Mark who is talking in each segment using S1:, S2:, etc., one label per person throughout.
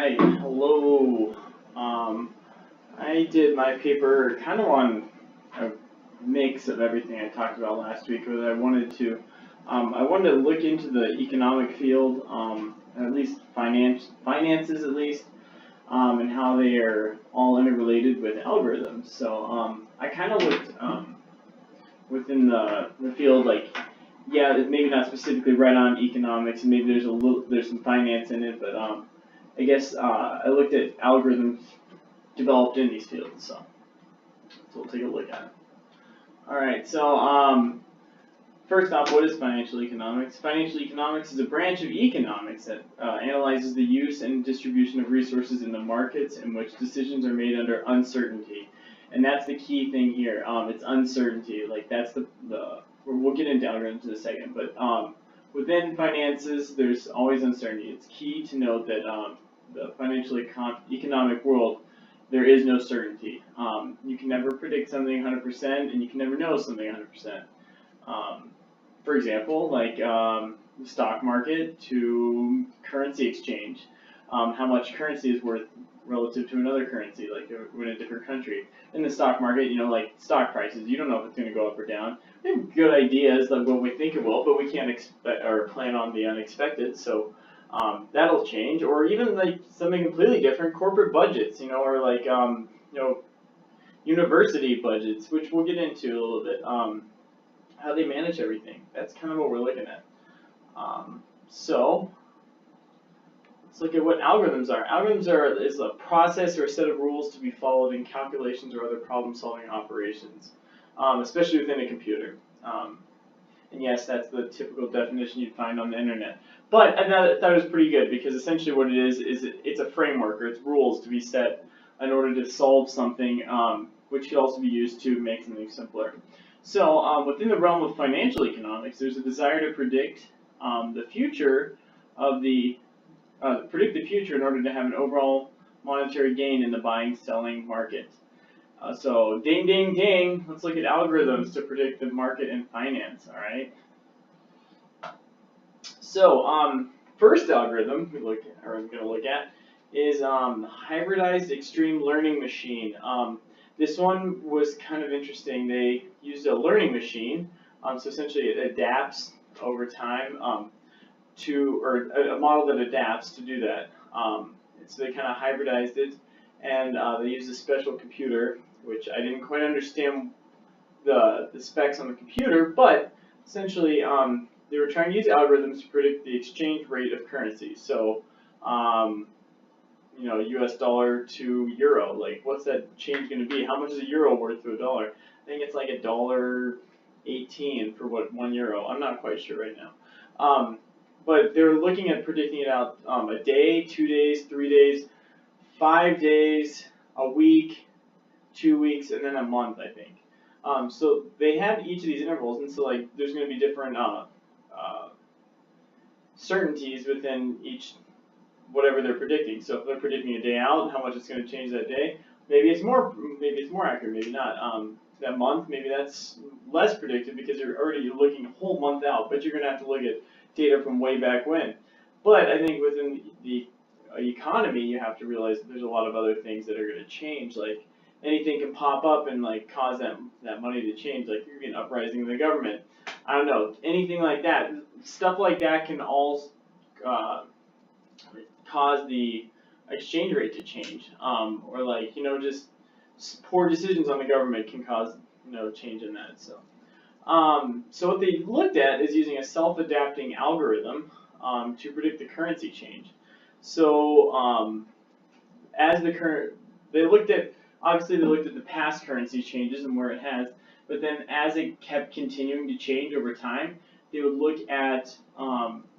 S1: Alright, hello. I did my paper kind of on a mix of everything I talked about last week, but I wanted to look into the economic field, at least finances at least, and how they are all interrelated with algorithms. So I kind of looked within the field, like, yeah, maybe not specifically right on economics, and maybe there's some finance in it, but I guess I looked at algorithms developed in these fields, so we'll take a look at it. All right, so first off, what is financial economics? Financial economics is a branch of economics that analyzes the use and distribution of resources in the markets in which decisions are made under uncertainty, and that's the key thing here. It's uncertainty. Like that's we'll get into algorithms in a second, but within finances, there's always uncertainty. It's key to note that the financial economic world, there is no certainty. You can never predict something 100%, and you can never know something 100%. For example, like the stock market to currency exchange, how much currency is worth relative to another currency, like in a different country. In the stock market, like stock prices, you don't know if it's going to go up or down. We have good ideas like what we think it will, but we can't expect or plan on the unexpected. So that'll change, or even like something completely different, corporate budgets, or like university budgets, which we'll get into a little bit. How they manage everything. That's kind of what we're looking at. So let's look at what algorithms are. Algorithms is a process or a set of rules to be followed in calculations or other problem-solving operations, especially within a computer. And yes, that's the typical definition you'd find on the internet. But I thought it was pretty good because essentially what it is it's a framework or it's rules to be set in order to solve something, which could also be used to make something simpler. So within the realm of financial economics, there's a desire to predict the future of predict the future in order to have an overall monetary gain in the buying-selling market. So ding, ding, ding. Let's look at algorithms to predict the market and finance. All right. So first algorithm I'm going to look at is hybridized extreme learning machine. This one was kind of interesting. They used a learning machine, so essentially it adapts over time or a model that adapts to do that. So they kind of hybridized it, and they used a special computer, which I didn't quite understand the specs on the computer, but essentially they were trying to use algorithms to predict the exchange rate of currencies. So US dollar to euro, like what's that change going to be? How much is a euro worth to a dollar? I think it's like $1.18 for what 1 euro. I'm not quite sure right now. But they were looking at predicting it out a day, 2 days, 3 days, 5 days, a week, 2 weeks, and then a month, I think. So they had each of these intervals, and so like there's going to be different certainties within each whatever they're predicting. So if they're predicting a day out, how much it's going to change that day, maybe it's more accurate, maybe not. That month, maybe that's less predictive because you're already looking a whole month out, but you're going to have to look at data from way back when. But I think within the economy, you have to realize that there's a lot of other things that are going to change. Like anything can pop up and like cause that money to change. Like you're getting uprising in the government. I don't know, anything like that. Stuff like that can all cause the exchange rate to change, or like just poor decisions on the government can cause change in that. So so what they looked at is using a self-adapting algorithm to predict the currency change. So they looked at the past currency changes and where it has, but then as it kept continuing to change over time, they would look at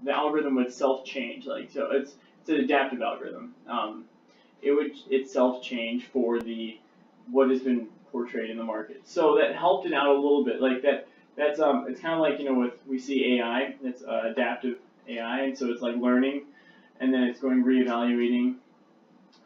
S1: the algorithm would self-change. Like so, it's an adaptive algorithm. It would itself change for what has been portrayed in the market. So that helped it out a little bit. Like that's it's kind of like we see AI. It's adaptive AI, and so it's like learning, and then it's going reevaluating,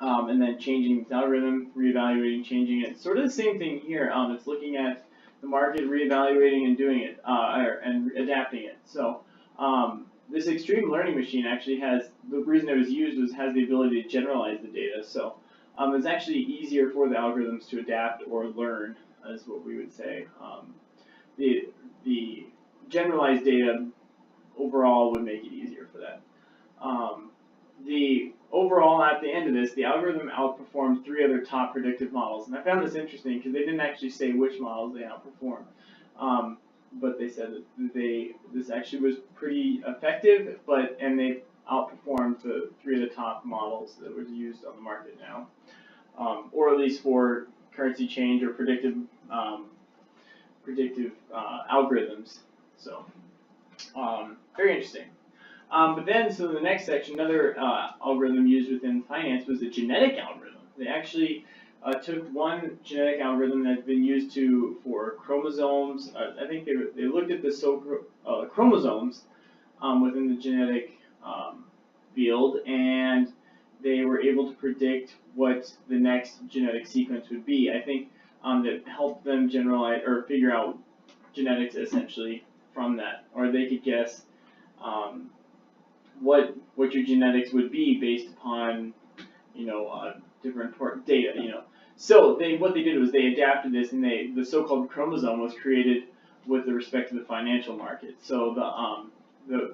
S1: and then changing its algorithm, reevaluating, changing it. Sort of the same thing here. It's looking at the market, reevaluating, and doing it, and adapting it. So this extreme learning machine actually has, the reason it was used was has the ability to generalize the data. So it's actually easier for the algorithms to adapt or learn, is what we would say. The generalized data overall would make it easier for that. The overall, at the end of this, the algorithm outperformed 3 other top predictive models, and I found this interesting because they didn't actually say which models they outperformed, but they said that this actually was pretty effective, and they outperformed the 3 of the top models that was used on the market now, or at least for currency change or predictive algorithms. So very interesting. But then, so the next section, another algorithm used within finance was the genetic algorithm. They actually took one genetic algorithm that's been used for chromosomes. I think they looked at the chromosomes within the genetic field, and they were able to predict what the next genetic sequence would be. I think that helped them generalize or figure out genetics essentially from that, or they could guess what your genetics would be based upon different data. So what they did was they adapted this, and the so-called chromosome was created with respect to the financial market. So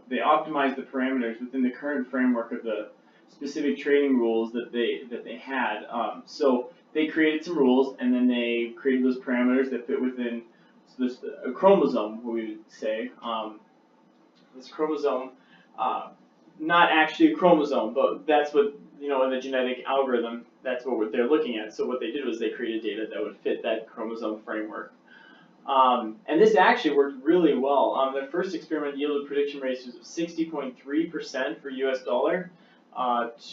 S1: they optimized the parameters within the current framework of the specific trading rules that they had. So they created some rules, and then they created those parameters that fit within a chromosome, what we would say. This chromosome, not actually a chromosome, but that's what, in the genetic algorithm, that's what they're looking at. So what they did was they created data that would fit that chromosome framework. And this actually worked really well. Their first experiment yielded prediction ratios of 60.3% for US dollar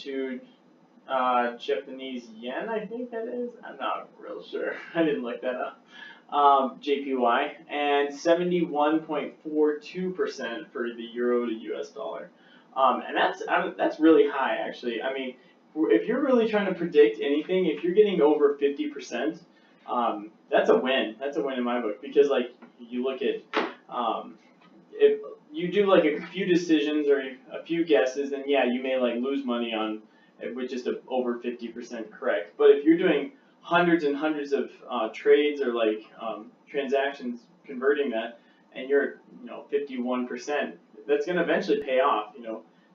S1: to Japanese yen, I think that is. I'm not real sure. I didn't look that up. JPY, and 71.42% for the euro to US dollar. And that's really high, actually. I mean, if you're really trying to predict anything, if you're getting over 50%, that's a win. That's a win in my book, because like you look at if you do like a few decisions or a few guesses, then yeah, you may like lose money on with just over 50% correct. But if you're doing hundreds and hundreds of trades or like transactions converting that, and you're 51%, that's going to eventually pay off.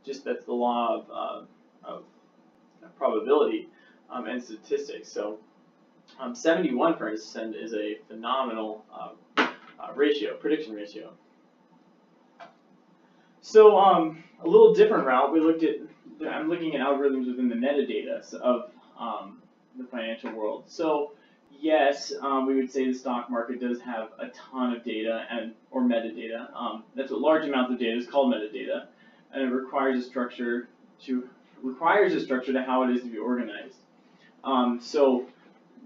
S1: Just that's the law of probability and statistics. So 71% is a phenomenal prediction ratio. So a little different route. I'm looking at algorithms within the metadata of the financial world. So yes, we would say the stock market does have a ton of data or metadata. That's what large amounts of data is called, metadata, and it requires a structure to how it is to be organized. So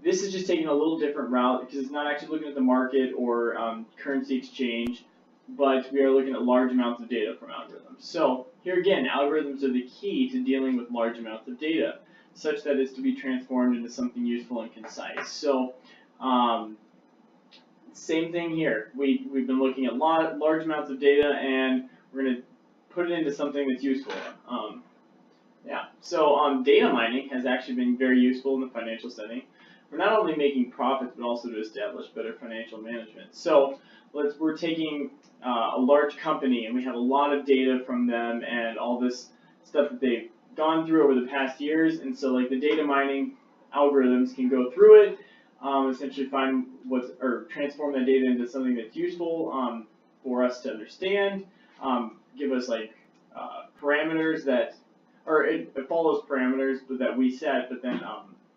S1: this is just taking a little different route because it's not actually looking at the market or currency exchange, but we are looking at large amounts of data from algorithms. So here again, algorithms are the key to dealing with large amounts of data, such that it's to be transformed into something useful and concise. So same thing here. We've been looking at large amounts of data, and we're going to put it into something that's useful. So data mining has actually been very useful in the financial setting. We're not only making profits, but also to establish better financial management. So we're taking a large company, and we have a lot of data from them and all this stuff that they've gone through over the past years. And so like the data mining algorithms can go through it, essentially find or transform that data into something that's useful for us to understand, give us like parameters that, or it follows parameters that we set, but then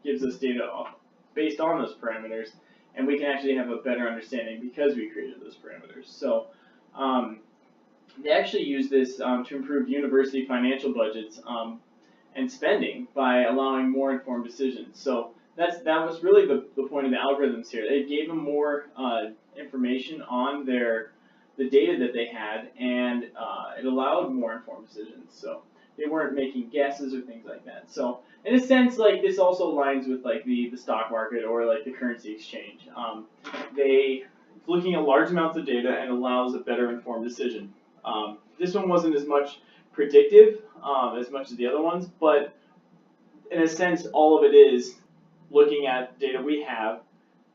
S1: gives us data based on those parameters, and we can actually have a better understanding because we created those parameters. So they actually use this to improve university financial budgets and spending by allowing more informed decisions. So that was really the point of the algorithms here. It gave them more information on the data that they had, and it allowed more informed decisions. So they weren't making guesses or things like that. So in a sense, like this also aligns with like the stock market or like the currency exchange. It's looking at large amounts of data and allows a better informed decision. This one wasn't as much predictive as much as the other ones, but in a sense, all of it is looking at data we have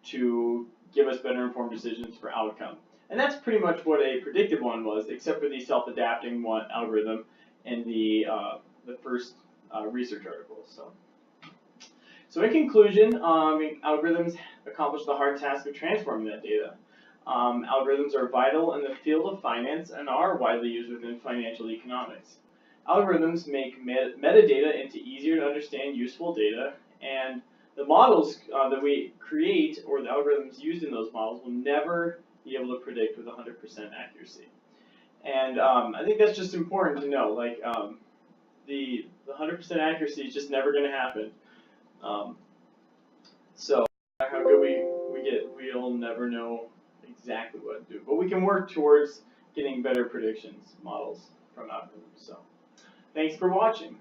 S1: to give us better informed decisions for outcome. And that's pretty much what a predictive one was, except for the self-adapting one algorithm in the first research article. So in conclusion, algorithms accomplish the hard task of transforming that data. Algorithms are vital in the field of finance and are widely used within financial economics. Algorithms make metadata into easier to understand useful data, and the models that we create or the algorithms used in those models will never be able to predict with 100% accuracy. And I think that's just important to know. Like the 100% accuracy is just never going to happen. So how good we get, we'll never know exactly what to do. But we can work towards getting better predictions models from algorithms. So thanks for watching.